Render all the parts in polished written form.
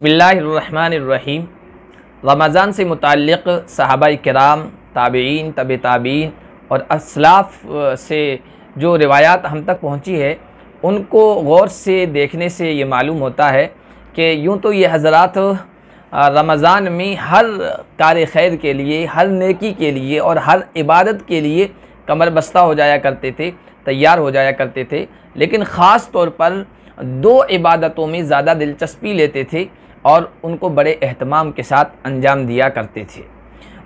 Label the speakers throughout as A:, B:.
A: बिस्मिल्लाहिर्रहमानिर्रहीम। रमज़ान से मुताल्लिक़ सहाबाए किराम, ताबईन, तबे ताबईन और असलाफ़ से जो रिवायात हम तक पहुँची है उनको गौर से देखने से ये मालूम होता है कि यूँ तो ये हज़रात रमज़ान में हर कार खैर के लिए, हर नेकी के लिए और हर इबादत के लिए कमर बस्ता हो जाया करते थे, तैयार हो जाया करते थे, लेकिन ख़ास तौर पर दो इबादतों में ज़्यादा दिलचस्पी लेते थे और उनको बड़े एहतमाम के साथ अंजाम दिया करते थे।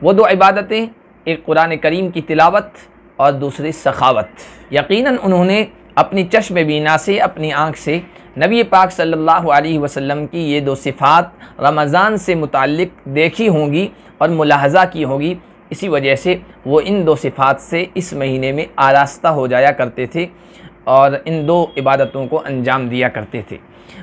A: वो दो इबादतें, एक कुरान करीम की तिलावत और दूसरी सखावत। यकीनन उन्होंने अपनी चश्म बीना से, अपनी आँख से नबी पाक सल्लल्लाहु अलैहि वसल्लम की ये दो सिफ़ात रमज़ान से मुताल्लिक़ देखी होंगी और मुलाहज़ा की होगी। इसी वजह से वो इन दो सिफ़ात से इस महीने में आरास्ता हो जाया करते थे और इन दो इबादतों को अंजाम दिया करते थे।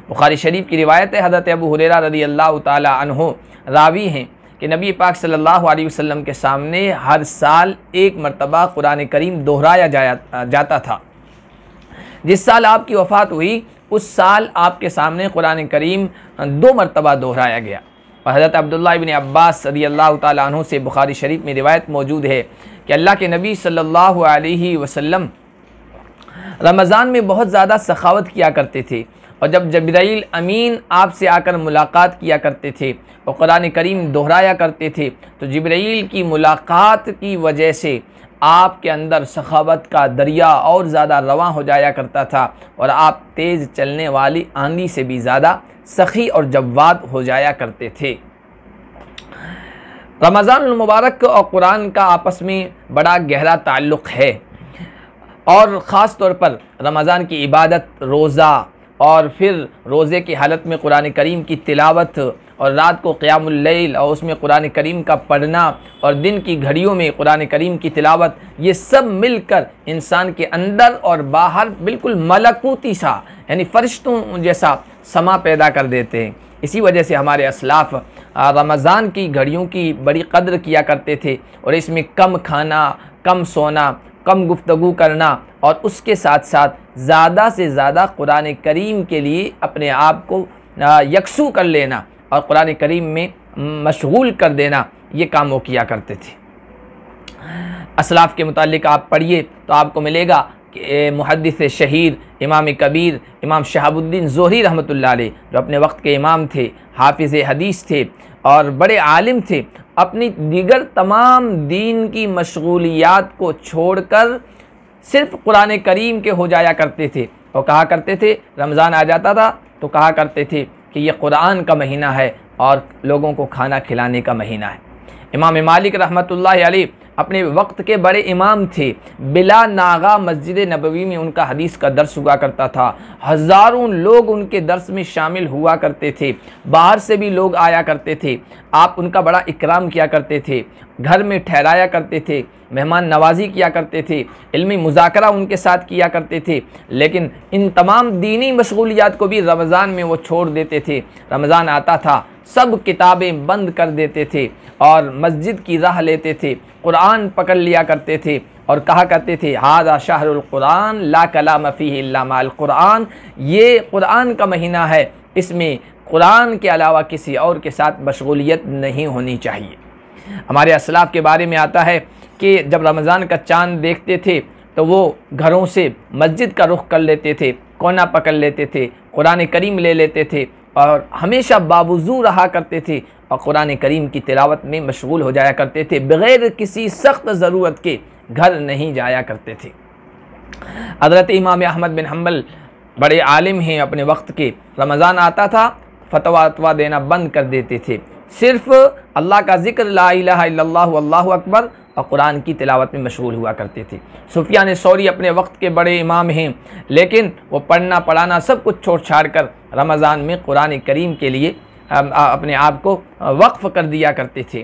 A: बुखारी शरीफ की रिवायत है, हज़रत अबू हुरैरा रज़ियल्लाहु ताला अन्हु रावी हैं कि नबी पाक सल्लल्लाहु अलैहि वसल्लम के सामने हर साल एक मरतबा कुरान करीम दोहराया जाता था। जिस साल आपकी वफ़ात हुई उस साल आपके सामने कुरान करीम दो मरतबा दोहराया गया। और हज़रत अब्दुल्लाह इब्न अब्बास रज़ियल्लाहु ताला अन्हु से बुखारी शरीफ में रिवायत मौजूद है कि अल्लाह के नबी सल्लल्लाहु अलैहि वसल्लम रमज़ान में बहुत ज़्यादा सखावत किया करते थे और जब जिब्राइल अमीन आपसे आकर मुलाकात किया करते थे और कुरान करीम दोहराया करते थे तो जिब्राइल की मुलाकात की वजह से आपके अंदर सखावत का दरिया और ज़्यादा रवां हो जाया करता था और आप तेज़ चलने वाली आंधी से भी ज़्यादा सखी और जव्वाद हो जाया करते थे। रमज़ान मुबारक और कुरान का आपस में बड़ा गहरा ताल्लुक़ है और ख़ास तौर पर रमज़ान की इबादत, रोज़ा और फिर रोज़े की हालत में कुरान करीम की तिलावत और रात को क़ियामुल लैल और उसमें कुरान करीम का पढ़ना और दिन की घड़ियों में कुरान करीम की तिलावत, ये सब मिलकर इंसान के अंदर और बाहर बिल्कुल मलकूती सा यानी फ़रिश्तों जैसा समा पैदा कर देते हैं। इसी वजह से हमारे असलाफ़ रमज़ान की घड़ियों की बड़ी कद्र किया करते थे और इसमें कम खाना, कम सोना, कम गुफ्तगू करना और उसके साथ साथ ज़्यादा से ज़्यादा कुरान करीम के लिए अपने आप को यकसू कर लेना और कुरान करीम में मशगूल कर देना, ये काम वो किया करते थे। असलाफ़ के मुतालिक आप पढ़िए तो आपको मिलेगा कि मुहद्दिस शहीर, इमाम कबीर, इमाम शहाबुद्दीन ज़ोहरी रहमतुल्लाह अलैह, जो अपने वक्त के इमाम थे, हाफिज़ हदीस थे और बड़े आलिम थे, अपनी दीगर तमाम दीन की मशगूलियात को छोड़कर सिर्फ़ कुरान करीम के हो जाया करते थे और कहा करते थे, रमज़ान आ जाता था तो कहा करते थे कि ये कुरान का महीना है और लोगों को खाना खिलाने का महीना है। इमाम मालिक रहमतुल्लाह अलैह अपने वक्त के बड़े इमाम थे। बिला नागा मस्जिद नबवी में उनका हदीस का दर्स हुआ करता था। हज़ारों लोग उनके दर्स में शामिल हुआ करते थे, बाहर से भी लोग आया करते थे। आप उनका बड़ा इकराम किया करते थे, घर में ठहराया करते थे, मेहमान नवाजी किया करते थे, इल्मी मुज़ाकरा उनके साथ किया करते थे। लेकिन इन तमाम दीनी मशगूलियात को भी रमज़ान में वो छोड़ देते थे। रमज़ान आता था, सब किताबें बंद कर देते थे और मस्जिद की राह लेते थे, कुरान पकड़ लिया करते थे और कहा करते थे, हाज़ा शहरुल कुरान ला कलाम फ़ीही इल्ला माल कुरान, ये कुरान का महीना है, इसमें कुरान के अलावा किसी और के साथ मशगूलियत नहीं होनी चाहिए। हमारे असलाफ़ के बारे में आता है कि जब रमज़ान का चाँद देखते थे तो वो घरों से मस्जिद का रुख कर लेते थे, कोना पकड़ लेते थे, कुरान करीम ले लेते थे और हमेशा बावुज़ू रहा करते थे और कुरान करीम की तिलावत में मशगूल हो जाया करते थे। बग़ैर किसी सख्त ज़रूरत के घर नहीं जाया करते थे। हज़रत इमाम अहमद बिन हम्बल बड़े आलिम हैं अपने वक्त के, रमज़ान आता था फतवा देना बंद कर देते थे, सिर्फ़ अल्लाह का ज़िक्र, ला इलाहा इल्लल्लाहु अल्लाहु अकबर और कुरान की तिलावत में मशगूल हुआ करते थे। सुफियान सौरी अपने वक्त के बड़े इमाम हैं, लेकिन वो पढ़ना पढ़ाना सब कुछ छोड़ छाड़ कर रमज़ान में कुरान करीम के लिए अपने आप को वक्फ़ कर दिया करते थे।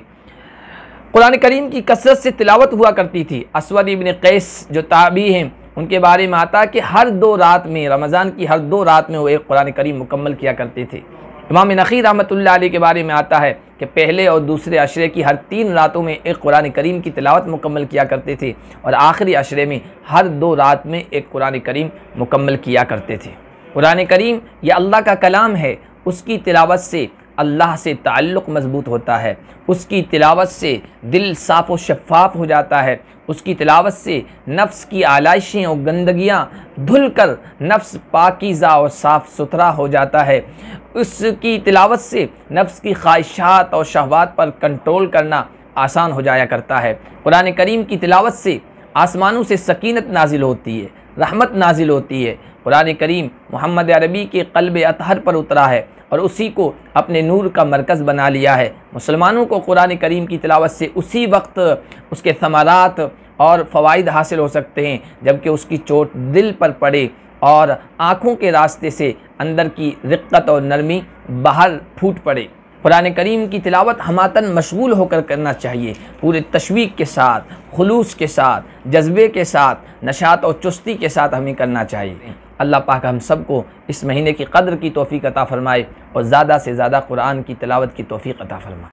A: कुरान करीम की कसरत से तिलावत हुआ करती थी। अस्वद इब्न कैस जो ताबी हैं, उनके बारे में आता कि हर दो रात में, रमज़ान की हर दो रात में वो एक कुरान करीम मुकम्मल किया करते थे। इमाम नक़ी रहमतुल्लाह अलैह के बारे में आता है कि पहले और दूसरे अशरे की हर 3 रातों में एक कुरान करीम की तिलावत मुकम्मल किया करते थे और आखिरी अशरे में हर 2 रात में एक कुरान करीम मुकम्मल किया करते थे। कुरान करीम यह अल्लाह का कलाम है, उसकी तिलावत से अल्लाह से ताल्लुक़ मज़बूत होता है, उसकी तिलावत से दिल साफ़ व शफ़ाफ़ हो जाता है, उसकी तिलावत से नफ्स की आलाइशें और गंदगियाँ धुल कर नफ्स पाकीज़ा और साफ़ सुथरा हो जाता है। उसकी तिलावत से नफ्स की ख्वाहिशात और शहवात पर कंट्रोल करना आसान हो जाया करता है। कुरान करीम की तिलावत से आसमानों से सकीनत नाजिल होती है, रहमत नाजिल होती है। कुरान करीम मोहम्मद अरबी के क़ल्ब अतहर पर उतरा है और उसी को अपने नूर का मरकज़ बना लिया है। मुसलमानों को कुरान करीम की तिलावत से उसी वक्त उसके थमरात और फ़वाइद हासिल हो सकते हैं जबकि उसकी चोट दिल पर पड़े और आँखों के रास्ते से अंदर की रिक्कत और नरमी बाहर फूट पड़े। कुरान करीम की तिलावत हमातन मशगूल होकर करना चाहिए, पूरे तशवीक़ के साथ, खुलूस के साथ, जज्बे के साथ, नशात और चुस्ती के साथ हमें करना चाहिए। अल्लाह पाक हम सबको इस महीने की क़द्र की तौफ़ीक़ अता फ़रमाए और ज़्यादा से ज़्यादा कुरान की तिलावत की तौफ़ीक़ अता फ़रमाए।